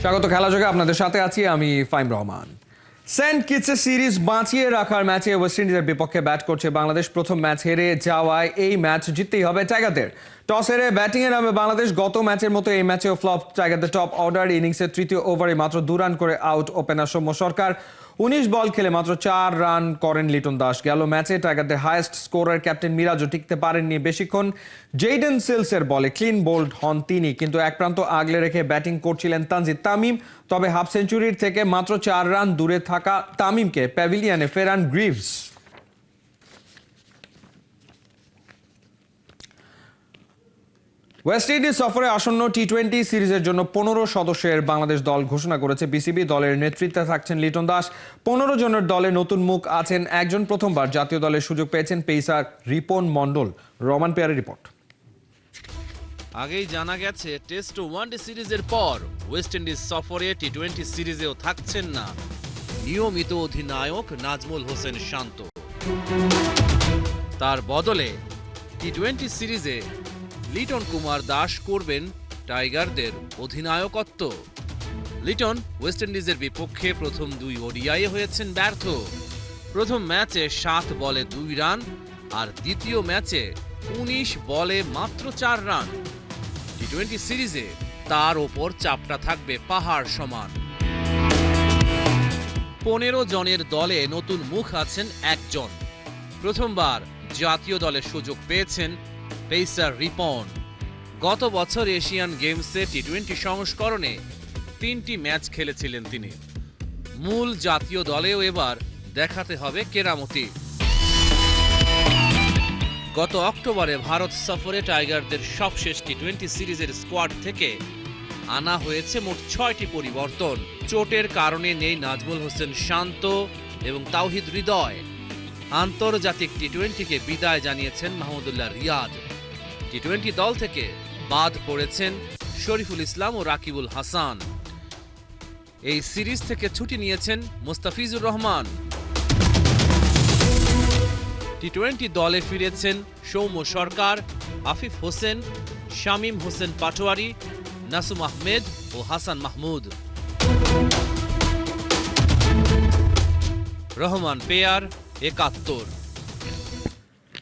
স্বাগত খেলাযোগে, আপনাদের সাথে আছি আমি ফাইম রহমান। সেন্ট কিটসের সিরিজ বাঁচিয়ে রাখার ম্যাচে ওয়েস্ট ইন্ডিজের বিপক্ষে ব্যাট করছে বাংলাদেশ। প্রথম ম্যাচ হেরে যাওয়ায় এই ম্যাচ জিততেই হবে টাইগারদের। টস হেরে ব্যাটিংয়ে নামে বাংলাদেশ। গত ম্যাচের মতো এই ম্যাচেও ফ্লপ টাইগারদের। টপ অর্ডার ইনিংসের তৃতীয় ওভারে মাত্র 2 রান করে আউট ওপেনার সৌম্য সরকার। 19 বল খেলে মাত্র 4 রান করেন লিটন দাস। গেল ম্যাচে টাইগারদের হাইয়েস্ট স্কোরার ক্যাপ্টেন মিরাজও টিকতে পারেননি বেশিক্ষণ। জেইডেন সিলসের বলে ক্লিন বোল্ড হন তিনি, কিন্তু এক প্রান্ত আগলে রেখে ব্যাটিং করছিলেন তানজিদ তামিম। তবে হাফ সেঞ্চুরির থেকে মাত্র 4 রান দূরে থাকা তামিমকে প্যাভিলিয়নে ফেরান গ্রিভস। ওয়েস্ট ইন্ডিজ সফরে আসন্ন টি-20 সিরিজের জন্য 15 সদস্যের বাংলাদেশ দল ঘোষণা করেছে বিসিবি। দলের নেতৃত্বে থাকছেন লিটন দাস। 15 জনের দলে নতুন মুখ আছেন একজন। প্রথমবার জাতীয় দলের সুযোগ পেয়েছেন পেসার রিপন মণ্ডল। রহমান পেয়ারের রিপোর্ট। আগেই জানা গেছে টেস্ট ও ওয়ানডে সিরিজের পর ওয়েস্ট ইন্ডিজ সফরে টি-20 সিরিজেও থাকছেন না নিয়মিত অধিনায়ক নাজমুল হোসেন শান্ত। তার বদলে টি-20 সিরিজে লিটন কুমার দাস করবেন টাইগারদের অধিনায়কত্ব। লিটন ওয়েস্ট ইন্ডিজের বিপক্ষে প্রথম 2 ওডিআইয়ে হয়েছেন ব্যর্থ। প্রথম ম্যাচে 7 বলে 2 রান আর দ্বিতীয় ম্যাচে 19 বলে মাত্র 4 রান। টি-20 সিরিজে তার ওপর চাপটা থাকবে পাহাড় সমান। 15 জনের দলে নতুন মুখ আছেন একজন। প্রথমবার জাতীয় দলের সুযোগ পেয়েছেন পেসার রিপন। গত বছর এশিয়ান গেমসে টি-20 সংস্করণে 3টি ম্যাচ খেলেছিলেন তিনি। মূল জাতীয় দলেও এবার দেখাতে হবে কেরামতি। গত অক্টোবরে ভারত সফরে টাইগারদের সবশেষ টি-20 সিরিজের স্কোয়াড থেকে আনা হয়েছে মোট 6টি পরিবর্তন। চোটের কারণে নেই নাজমুল হোসেন শান্ত এবং তাওহিদ হৃদয়। আন্তর্জাতিক টি-20কে বিদায় জানিয়েছেন মাহমুদুল্লাহ রিয়াদ। টি-20 দল থেকে বাদ পড়েছেন শরীফুল ইসলাম ও রাকিবুল হাসান। এই সিরিজ থেকে ছুটি নিয়েছেন মুস্তাফিজুর রহমান। টি-20 দলে ফিরেছেন সৌম্য সরকার, আফিফ হোসেন, শামীম হোসেন পাটোয়ারি, নাসুম আহমেদ ও হাসান মাহমুদ। রহমান পেয়ার, 71।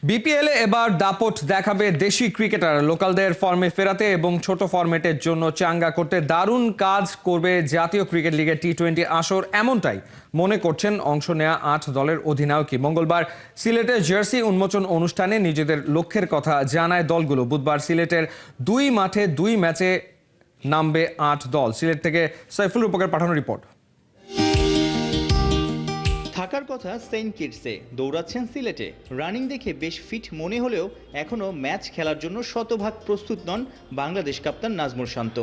বিপিএলে এবার দাপট দেখাবে দেশি ক্রিকেটার। লোকালদের ফর্মে ফেরাতে এবং ছোট ফরম্যাটের জন্য চাঙ্গা করতে দারুণ কাজ করবে জাতীয় ক্রিকেট লিগের টি-20 আসর, এমনটাই মনে করছেন অংশ নেয়া 8 দলের অধিনায়কই। মঙ্গলবার সিলেটের জার্সি উন্মোচন অনুষ্ঠানে নিজেদের লক্ষ্যের কথা জানায় দলগুলো। বুধবার সিলেটের 2 মাঠে 2 ম্যাচে নামবে 8 দল। সিলেট থেকে সাইফুল রূপকের পাঠানো রিপোর্ট। থাকার কথা সেন্ট কিটসে, দৌড়াচ্ছেন সিলেটে। রানিং দেখে বেশ ফিট মনে হলেও এখনও ম্যাচ খেলার জন্য শতভাগ প্রস্তুত নন বাংলাদেশ কাপ্তান নাজমুল শান্ত।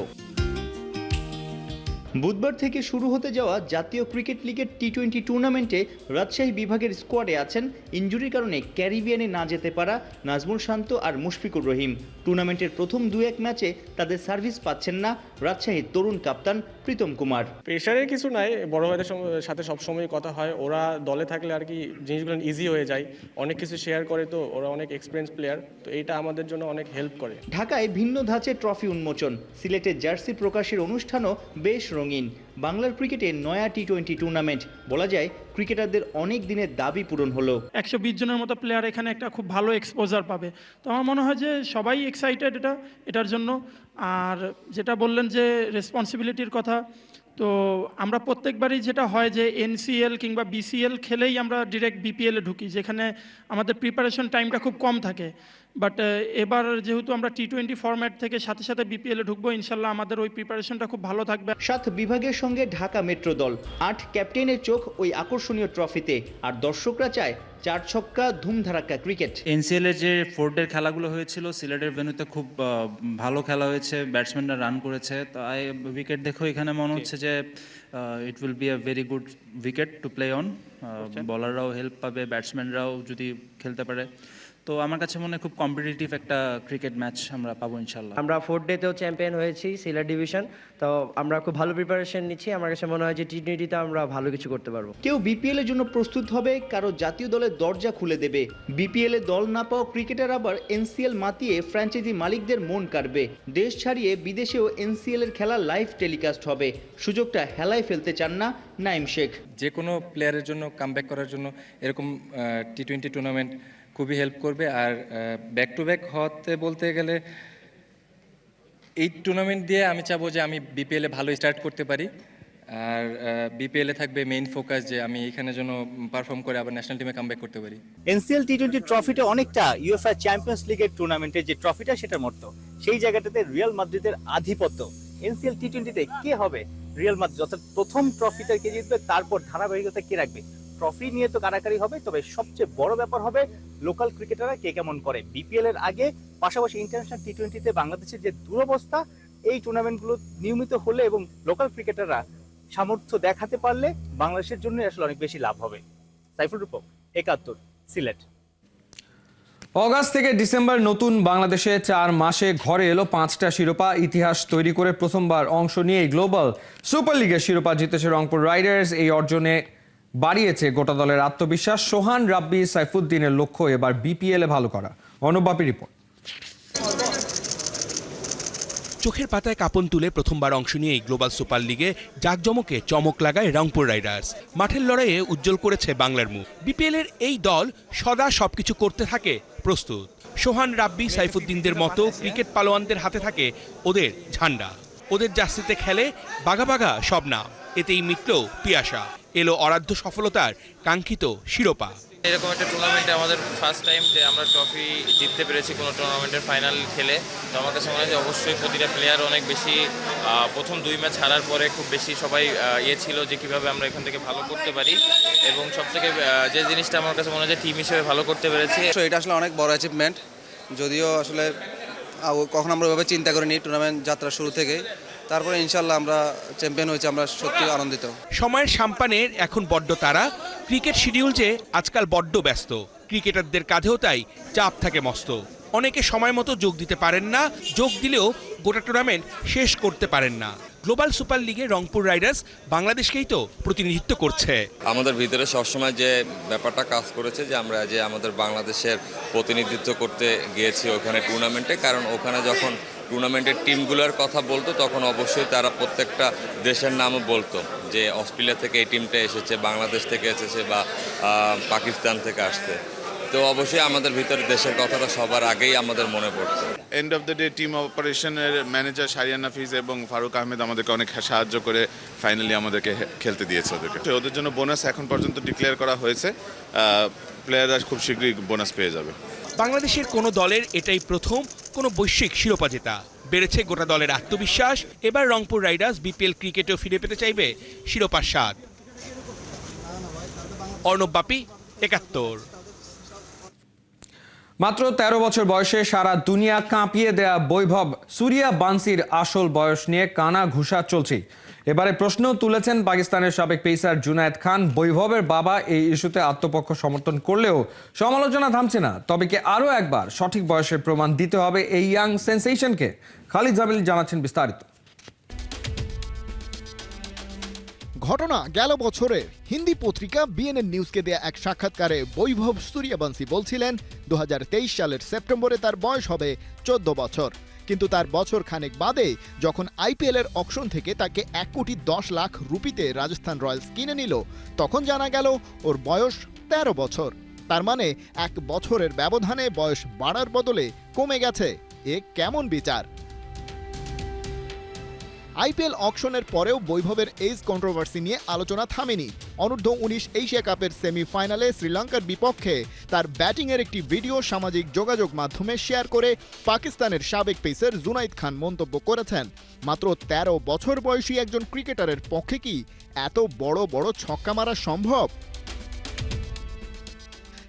বুধবার থেকে শুরু হতে যাওয়া জাতীয় ক্রিকেট লিগের টি-20 টুর্নামেন্টে রাজশাহী বিভাগের স্কোয়াডে আছেন ইনজুরির কারণে ক্যারিবিয়ানে না যেতে পারা নাজমুল শান্ত আর মুশফিকুর রহিম। টুর্নামেন্টের প্রথম 2-1 ম্যাচে তাদের সার্ভিস পাচ্ছেন না রাজশাহীর তরুণ কাপ্তান প্রীতম কুমার। প্রেশারের কিছু নাই, বড় ভাইদের সাথে সবসময় কথা হয়। ওরা দলে থাকলে আর কি জিনিসগুলো ইজি হয়ে যায়, অনেক কিছু শেয়ার করে, তো ওরা অনেক এক্সপিরিয়েন্স প্লেয়ার, তো এইটা আমাদের জন্য অনেক হেল্প করে। ঢাকায় ভিন্ন ধাঁচে ট্রফি উন্মোচন, সিলেটের জার্সি প্রকাশের অনুষ্ঠানও বেশ রঙিন। বাংলার ক্রিকেটে নয়া টি-20 টুর্নামেন্ট, বলা যায় ক্রিকেটারদের অনেক দিনের দাবি পূরণ হলো। 120 জনের মতো প্লেয়ার এখানে একটা খুব ভালো এক্সপোজার পাবে। তো আমার মনে হয় যে সবাই এক্সাইটেড এটার জন্য। আর যেটা বললেন যে রেসপন্সিবিলিটির কথা, তো আমরা প্রত্যেকবারই যেটা হয় যে এনসিএল কিংবা বিসিএল খেলেই আমরা ডিরেক্ট বিপিএলে ঢুকি, যেখানে আমাদের প্রিপারেশন টাইমটা খুব কম থাকে। বাট এবার যেহেতু আমরা টি-20 ফরম্যাট থেকে সাথে সাথে বিপিএলে ঢুকবো, ইনশাল্লাহ আমাদের ওই প্রিপারেশনটা খুব ভালো থাকবে। 7 বিভাগের সঙ্গে ঢাকা মেট্রো দল, 8 ক্যাপ্টেনের চোখ ওই আকর্ষণীয় ট্রফিতে। আর দর্শকরা চায় 4 ছক্কা ধুমধারাক্কা ক্রিকেট। এনসিএল এর যে 4 ডে খেলাগুলো হয়েছিল সিলেটের ভেন্যুতে খুব ভালো খেলা হয়েছে, ব্যাটসম্যানরা রান করেছে। তাই উইকেট দেখো এখানে মনে হচ্ছে যে it will be a very good wicket to play on. বলাররাও হেল্প পাবে, ব্যাটসম্যানরাও যদি খেলতে পারে। তো আমার কাছে মনে হয় খুব কম্পিটিটিভ একটা ক্রিকেট ম্যাচ আমরা পাবো ইনশাল্লাহ। আমরা 4th ডেতেও চ্যাম্পিয়ন হয়েছি সিলেট ডিভিশন, তো আমরা খুব ভালো প্রিপারেশন নিচ্ছি। আমার কাছে মনে হয় যে টি20তে আমরা ভালো কিছু করতে পারবো। কেউ বিপিএল এর জন্য প্রস্তুত হবে, কারো জাতীয় দলের দরজা খুলে দেবে। বিপিএল এ দল না পাওয়া ক্রিকেটার আবার এনসিএল মাতিয়ে ফ্র্যাঞ্চাইজি মালিকদের মন কাড়বে। দেশ ছাড়িয়ে বিদেশেও এনসিএল এর খেলা লাইভ টেলিকাস্ট হবে। সুযোগটা হেলায় ফেলতে চান না নাইম শেখ। যে কোনো প্লেয়ারের জন্য কামব্যাক করার জন্য এরকম টি20 টুর্নামেন্ট খুবই হেল্প করবে। আর ব্যাক টু ব্যাক হতে বলতে গেলে এই টুর্নামেন্ট দিয়ে আমি চাবো যে আমি বিপিএলে ভালো স্টার্ট করতে পারি। আর বিপিএলে থাকবে মেইন ফোকাস যে আমি এখানে জন্য পারফর্ম করে আবার ন্যাশনাল টিমে কামব্যাক করতে পারি। এনসিএল টি20 ট্রফিটা অনেকটা ইউএফএ চ্যাম্পিয়ন্স লিগের টুর্নামেন্টের যে ট্রফিটা সেটার মতো। সেই জায়গাটাতে রিয়াল মাদ্রিদের আধিপত্য। এনসিএল টি20তে কে হবে রিয়াল মাদ্রিদ, অর্থাৎ প্রথম ট্রফিটা কে জিতবে, তারপর ধারাবাহিকতা কে রাখবে। ট্রফি নিয়ে তো কারাকারি হবে, তবে সবচেয়ে বড় ব্যাপার হবে লোকাল ক্রিকেটাররা কে কেমন করে বিপিএল এর আগে। পাশাপাশি ইন্টারন্যাশনাল টি20তে বাংলাদেশের যে দুরবস্থা, এই টুর্নামেন্টগুলো নিয়মিত হলে এবং লোকাল ক্রিকেটাররা সামর্থ্য দেখাতে পারলে বাংলাদেশের জন্য আসলে অনেক বেশি লাভ হবে। সাইফুল রূপক, 71, সিলেট। অগাস্ট থেকে ডিসেম্বর নতুন বাংলাদেশে 4 মাসে ঘরে এলো 5টা শিরোপা। ইতিহাস তৈরি করে প্রথমবার অংশ নিয়ে গ্লোবাল সুপার লিগের শিরোপা জিতেছে রংপুর রাইডার্স। এই অর্জনে বাড়িয়েছে গোটা দলের আত্মবিশ্বাস। সোহান, রাব্বি, সাইফুদ্দিনের লক্ষ্য এবার বিপিএল এ ভালো করা। অনুবাপী রিপোর্ট। চোখের পাতায় কাপন তুলে প্রথমবার অংশ নিয়ে গ্লোবাল সুপার লিগে জাকজমকে চমক লাগায় রংপুর রাইডার্স। মাঠের লড়াইয়ে উজ্জ্বল করেছে বাংলার মুখ। বিপিএল এর এই দল সদা সবকিছু করতে থাকে প্রস্তুত। সোহান, রাব্বি, সাইফুদ্দিনদের মতো ক্রিকেট পালোয়ানদের হাতে থাকে ওদের ঝান্ডা। ওদের জার্সিতে খেলে বাঘা বাঘা সব নাম। এতেই মিটল পিয়াসা, এলো অরাধ্য সফলতার কাঙ্ক্ষিত শিরোপা। এরকম একটা টুর্নামেন্টে আমাদের ফার্স্ট টাইম যে আমরা ট্রফি জিততে পেরেছি কোনো টুর্নামেন্টের ফাইনাল খেলে। তো আমার কাছে মনে হয় যে অবশ্যই প্রতিটা প্লেয়ার অনেক বেশি প্রথম 2 ম্যাচ হারার পরে খুব বেশি সবাই ছিল যে কীভাবে আমরা এখান থেকে ভালো করতে পারি। এবং সবথেকে যে জিনিসটা আমার কাছে মনে হয় যে টিম হিসেবে ভালো করতে পেরেছি। এটা আসলে অনেক বড় অ্যাচিভমেন্ট, যদিও আসলে কখন আমরা ওইভাবে চিন্তা করিনি টুর্নামেন্ট যাত্রা শুরু থেকে। তারপরে ইনশাল্লাহ আমরা চ্যাম্পিয়ন হয়েছি, আমরা সত্যি আনন্দিত। সময়ের সাম্পানের এখন বড্ড তারা। ক্রিকেট শিডিউল যে আজকাল বড্ড ব্যস্ত, ক্রিকেটারদের কাঁধেও তাই চাপ থাকে মস্ত। অনেকে সময় মতো যোগ দিতে পারেন না, যোগ দিলেও গোটা টুর্নামেন্ট শেষ করতে পারেন না। গ্লোবাল সুপার লিগে রংপুর রাইডার্স বাংলাদেশকেই তো প্রতিনিধিত্ব করছে। আমাদের ভিতরে সবসময় যে ব্যাপারটা কাজ করেছে যে আমরা যে আমাদের বাংলাদেশের প্রতিনিধিত্ব করতে গিয়েছি ওখানে টুর্নামেন্টে, কারণ ওখানে যখন টুর্নামেন্টের টিমগুলোর কথা বলতো তখন অবশ্যই তারা প্রত্যেকটা দেশের নামও বলতো যে অস্ট্রেলিয়া থেকে এই টিমটা এসেছে, বাংলাদেশ থেকে এসেছে বা পাকিস্তান থেকে আসছে। তো অবশ্যই আমাদের ভিতরে দেশের কথাটা সবার আগেই আমাদের মনে পড়তো। End of the day team অপারেশনের ম্যানেজার শারিয়ান নাফিজ এবং ফারুক আহমেদ আমাদেরকে অনেক সাহায্য করে ফাইনালি আমাদেরকে খেলতে দিয়েছে। ওদের জন্য বোনাস এখন পর্যন্ত ডিক্লেয়ার করা হয়েছে, প্লেয়াররা খুব শীঘ্রই বোনাস পেয়ে যাবে। বাংলাদেশের কোনো দলের এটাই প্রথম কোনো বৈশ্বিক শিরোপা জেতা। বেড়েছে গোটা দলের আত্মবিশ্বাস। এবার রংপুর রাইডার্স বিপিএল ক্রিকেটেও ফিরে পেতে চাইবে শিরোপার স্বাদ। অর্ণব বাপি, 71। মাত্র 13 বছর বয়সে সারা দুনিয়া কাঁপিয়ে দেয়া বৈভব সূর্যবংশীর আসল বয়স নিয়ে কানা ঘুষা চলছে। এবারে প্রশ্ন তুলেছেন পাকিস্তানের সাবেক পেসার জুনায়েদ খান। বৈভবের বাবা এই ইস্যুতে আত্মপক্ষ সমর্থন করলেও সমালোচনা থামছে না। তবে কি আরও একবার সঠিক বয়সের প্রমাণ দিতে হবে এই ইয়াং সেন্সেশনকে? খালিদ জামিল জানাচ্ছেন বিস্তারিত। ঘটনা গেল বছরের। হিন্দি পত্রিকা বিএনএন নিউজকে দেয়া এক সাক্ষাৎকারে বৈভব সূর্যবংশী বলছিলেন 2023 সালের সেপ্টেম্বরে তার বয়স হবে 14 বছর। কিন্তু তার বছর খানেক বাদে যখন আইপিএল এর অকশন থেকে তাকে 1,10,00,000 রুপিতে রাজস্থান রয়্যালস কিনে নিল, তখন জানা গেল ওর বয়স 13 বছর। তার মানে 1 বছরের ব্যবধানে বয়স বাড়ার বদলে কমে গেছে। এ কেমন বিচার? আইপিএল অকশনের পরেও বৈভবের এজ কন্ট্রোভার্সি নিয়ে আলোচনা থামেনি। অনূর্ধ্ব-19 এশিয়া কাপের সেমিফাইনালে শ্রীলঙ্কার বিপক্ষে তার ব্যাটিংয়ের একটি ভিডিও সামাজিক যোগাযোগ মাধ্যমে শেয়ার করে পাকিস্তানের সাবেক পেসার জুনায়েদ খান মন্তব্য করেছেন, মাত্র 13 বছর বয়সী একজন ক্রিকেটারের পক্ষে কি এত বড় বড় ছক্কা মারা সম্ভব?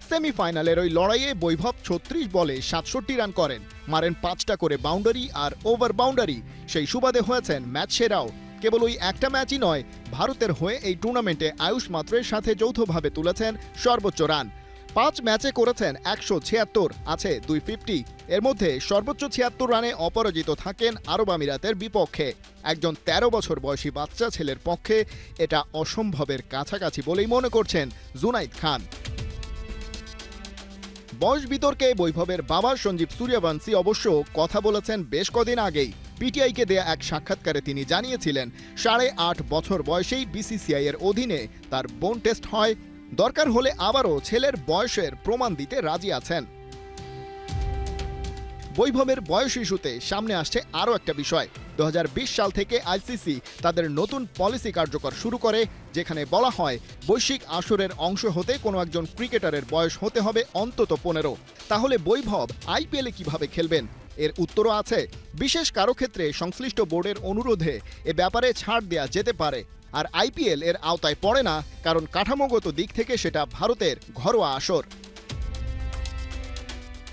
সেমিফাইনালের ওই লড়াইয়ে বৈভব 36 বলে 67 রান করেন, মারেন 5টা করে বাউন্ডারি আর ওভার বাউন্ডারি। সেই সুবাদে হয়েছেন ম্যাচ সেরাও। কেবল ওই একটা ম্যাচই নয়, ভারতের হয়ে এই টুর্নামেন্টে আয়ুষ মাত্রের সাথে যৌথভাবে তুলেছেন সর্বোচ্চ রান। 5 ম্যাচে করেছেন 176, আছে 250। এর মধ্যে সর্বোচ্চ 76 রানে অপরাজিত থাকেন আরব আমিরাতের বিপক্ষে। একজন 13 বছর বয়সী বাচ্চা ছেলের পক্ষে এটা অসম্ভবের কাছাকাছি বলেই মনে করছেন জুনাইদ খান। বয়স বিতর্কে বৈভবের বাবা সঞ্জীব সূর্যবংশী অবশ্য কথা বলেছেন বেশ কদিন আগেই। পিটিআইকে দেয়া এক সাক্ষাৎকারে তিনি জানিয়েছিলেন 8.5 বছর বয়সেই বিসিসিআই এর অধীনে তার বোন টেস্ট হয়, দরকার হলে আবারও ছেলের বয়সের প্রমাণ দিতে রাজি আছেন। বৈভবের বয়স ইস্যুতে সামনে আসছে আরও একটা বিষয়। 2020 সাল থেকে আইসিসি তাদের নতুন পলিসি কার্যকর শুরু করে, যেখানে বলা হয় বৈশ্বিক আসরের অংশ হতে কোনো একজন ক্রিকেটারের বয়স হতে হবে অন্তত 15। তাহলে বৈভব আইপিএলে কিভাবে খেলবেন? এর উত্তরও আছে। বিশেষ কারো ক্ষেত্রে সংশ্লিষ্ট বোর্ডের অনুরোধে এ ব্যাপারে ছাড় দেয়া যেতে পারে। আর আইপিএল এর আওতায় পড়ে না, কারণ কাঠামোগত দিক থেকে সেটা ভারতের ঘরোয়া আসর।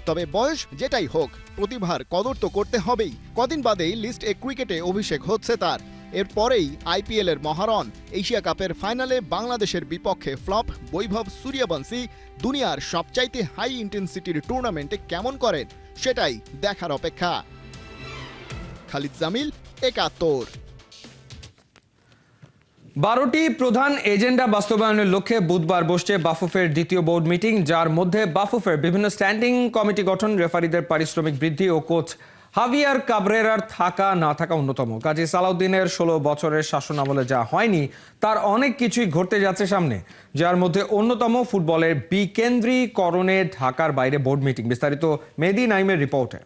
তবে বয়স যেটাই হোক, প্রতিভার কদর তো করতে হবেই। কদিন বাদেই লিস্ট এ ক্রিকেটে অভিষেক হচ্ছে তার। এরপরেই আইপিএল এর মহারণ। এশিয়া কাপের ফাইনালে বাংলাদেশের বিপক্ষে ফ্লপ বৈভব সূর্যবংশী দুনিয়ার সবচাইতে হাই ইন্টেন্সিটির টুর্নামেন্টে কেমন করেন সেটাই দেখার অপেক্ষা। খালিদ জামিল, 71। 12টি প্রধান এজেন্ডা বাস্তবায়নের লক্ষ্যে বুধবার বসছে বাফুফের দ্বিতীয় বোর্ড মিটিং, যার মধ্যে বাফুফের বিভিন্ন স্ট্যান্ডিং কমিটি গঠন, রেফারিদের পারিশ্রমিক বৃদ্ধি ও কোচ হাভিয়ার কাবরেরার থাকা না থাকা অন্যতম। কাজী সালাউদ্দিনের 16 বছরের শাসনামলে যা হয়নি তার অনেক কিছুই ঘটতে যাচ্ছে সামনে, যার মধ্যে অন্যতম ফুটবলের বিকেন্দ্রীকরণে ঢাকার বাইরে বোর্ড মিটিং। বিস্তারিত মেহেদী নাইমের রিপোর্টে।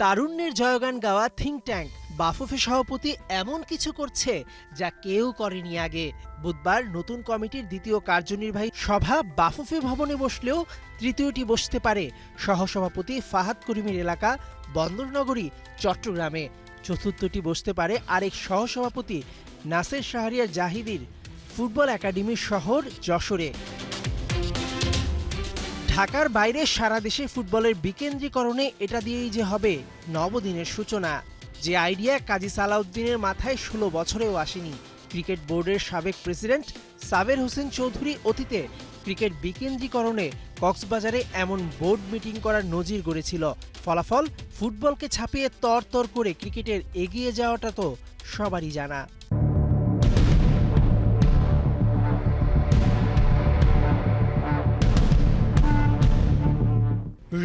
তারুণ্যের জয়গান গাওয়া থিঙ্ক ট্যাঙ্ক বাফুফে সভাপতি এমন কিছু করছে যা কেউ করেনি আগে। বুধবার নতুন কমিটির দ্বিতীয় কার্যনির্বাহী সভা বাফুফে ভবনে বসলেও তৃতীয়টি বসতে পারে সহসভাপতি ফাহাদ করিমের এলাকা বন্দরনগরী চট্টগ্রামে। চতুর্থটি বসতে পারে আরেক সহসভাপতি নাসের শাহরিয়ার জাহিদির ফুটবল একাডেমির শহর যশোরে। ঢাকার বাইরে সারা দেশে ফুটবলের বিকেন্দ্রীকরণে এটা দিয়েই যে হবে নবদিনের সূচনা, যে আইডিয়া কাজী সালাউদ্দিনের মাথায় 16 বছরেও আসেনি। ক্রিকেট বোর্ডের সাবেক প্রেসিডেন্ট সাবের হোসেন চৌধুরী অতীতে ক্রিকেট বিকেন্দ্রীকরণে কক্সবাজারে এমন বোর্ড মিটিং করার নজির গড়েছিল। ফলাফল, ফুটবলকে ছাপিয়ে তরতর করে ক্রিকেটের এগিয়ে যাওয়াটা তো সবারই জানা।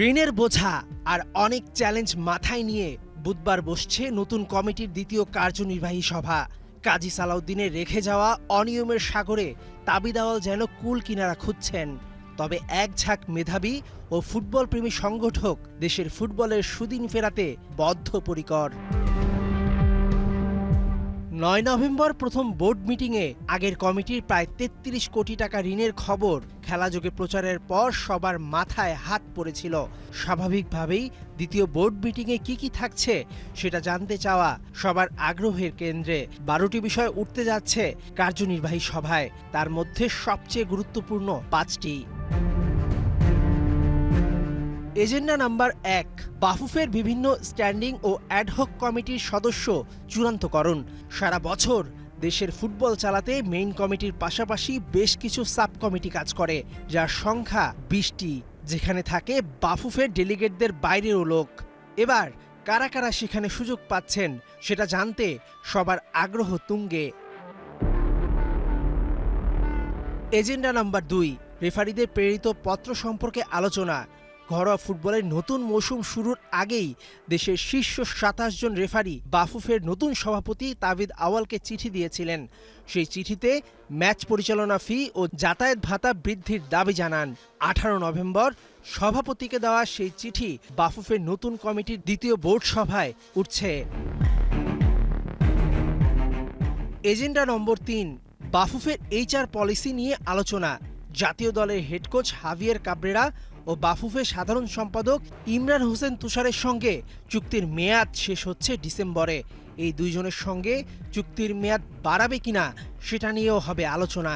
ঋণের বোঝা আর অনেক চ্যালেঞ্জ মাথায় নিয়ে বুধবার বসছে নতুন কমিটির দ্বিতীয় কার্যনির্বাহী সভা। কাজী সালাউদ্দিনের রেখে যাওয়া অনিয়মের সাগরে তাবিদাওয়াল যেন কুল কিনারা খুঁজছেন। তবে এক ঝাঁক মেধাবী ও ফুটবল প্রেমী সংগঠক দেশের ফুটবলের সুদিন ফেরাতে বদ্ধপরিকর। 9 নভেম্বর প্রথম বোর্ড মিটিংয়ে আগের কমিটির প্রায় 33 কোটি টাকা ঋণের খবর খেলাযোগে প্রচারের পর সবার মাথায় হাত পড়েছিল। স্বাভাবিকভাবেই দ্বিতীয় বোর্ড মিটিংয়ে কি থাকছে সেটা জানতে চাওয়া সবার আগ্রহের কেন্দ্রে। 12টি বিষয় উঠতে যাচ্ছে কার্যনির্বাহী সভায়, তার মধ্যে সবচেয়ে গুরুত্বপূর্ণ 5টি। এজেন্ডা নাম্বার 1, বাফুফের বিভিন্ন স্ট্যান্ডিং ও অ্যাডহক কমিটির সদস্য চূড়ান্তকরণ। সারা বছর দেশের ফুটবল চালাতে মেইন কমিটির পাশাপাশি বেশ কিছু সাব কমিটি কাজ করে, যার সংখ্যা 20টি, যেখানে থাকে বাফুফের ডেলিগেটদের বাইরেরও লোক। এবার কারা কারা সেখানে সুযোগ পাচ্ছেন সেটা জানতে সবার আগ্রহ তুঙ্গে। এজেন্ডা নাম্বার 2, রেফারিদের প্রেরিত পত্র সম্পর্কে আলোচনা। ঘরোয়া ফুটবলের নতুন মৌসুম শুরুর আগেই দেশের শীর্ষ 27 জন রেফারি বাফুফের নতুন সভাপতি তাবিদ আওয়ালকে চিঠি দিয়েছিলেন। সেই চিঠিতে ম্যাচ পরিচালনা ফি ও যাতায়াত ভাতা বৃদ্ধির দাবি জানান। 18 নভেম্বর সভাপতিকে দেওয়া সেই চিঠি বাফুফের নতুন কমিটির দ্বিতীয় বোর্ড সভায় উঠছে। এজেন্ডা নম্বর 3, বাফুফের HR পলিসি নিয়ে আলোচনা। জাতীয় দলের হেড কোচ হাভিয়ার কাবরেরা ও বাফুফের সাধারণ সম্পাদক ইমরান হোসেন তুষারের সঙ্গে চুক্তির মেয়াদ শেষ হচ্ছে ডিসেম্বরে। এই দুইজনের সঙ্গে চুক্তির মেয়াদ বাড়াবে কিনা সেটা নিয়েও হবে আলোচনা।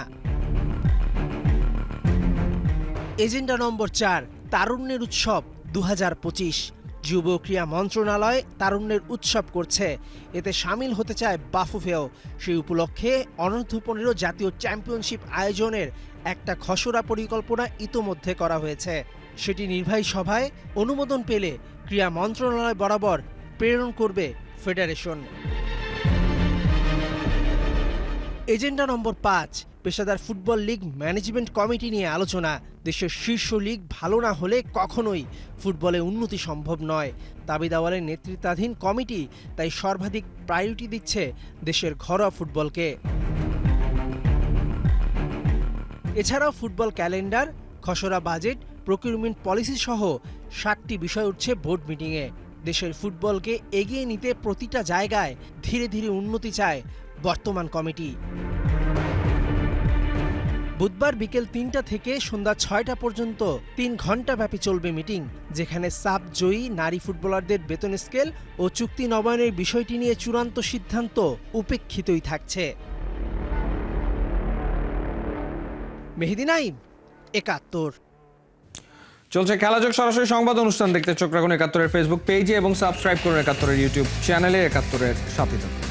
এজেন্ডা নম্বর 4, তারুণ্যের উৎসব 2025। যুব ক্রীড়া মন্ত্রণালয় তারুণ্যের উৎসব করছে, এতে সামিল হতে চায় বাফুফেও। সেই উপলক্ষে অনূর্ধ্ব-15 জাতীয় চ্যাম্পিয়নশিপ আয়োজনের একটা খসড়া পরিকল্পনা ইতোমধ্যে করা হয়েছে। সেটি নির্বাহী সভায় অনুমোদন পেলে ক্রীড়া মন্ত্রণালয় বরাবর প্রেরণ করবে ফেডারেশন। এজেন্ডা নম্বর 5, পেশাদার ফুটবল লীগ ম্যানেজমেন্ট কমিটি নিয়ে আলোচনা। দেশের শীর্ষ লীগ ভালো না হলে কখনোই ফুটবলে উন্নতি সম্ভব নয়। তাবিদ আওয়ালের নেতৃত্বাধীন কমিটি তাই সর্বাধিক প্রায়োরিটি দিচ্ছে দেশের ঘরোয়া ফুটবলকে। এছাড়াও ফুটবল ক্যালেন্ডার, খসড়া বাজেট, প্রকিউরমেন্ট পলিসি সহ 7টি বিষয় উঠছে বোর্ড মিটিংয়ে। দেশের ফুটবলকে এগিয়ে নিতে প্রতিটা জায়গায় ধীরে ধীরে উন্নতি চায় বর্তমান কমিটি। বুধবার বিকেল 3টা থেকে সন্ধ্যা 6টা পর্যন্ত 3 ঘণ্টা ব্যাপী চলবে মিটিং, যেখানে সাব জয়ী নারী ফুটবলারদের বেতন স্কেল ও চুক্তি নবায়নের বিষয়টি নিয়ে চূড়ান্ত সিদ্ধান্ত উপেক্ষিতই থাকছে। মেহেদী নাইম, 71। চলছে খেলাযোগ সরাসরি সংবাদ অনুষ্ঠান দেখতে চোখ রাখুন 71-এর ফেসবুক পেজে এবং সাবস্ক্রাইব করুন 71-এর ইউটিউব চ্যানেলে। 71-এর সাথে থাকুন।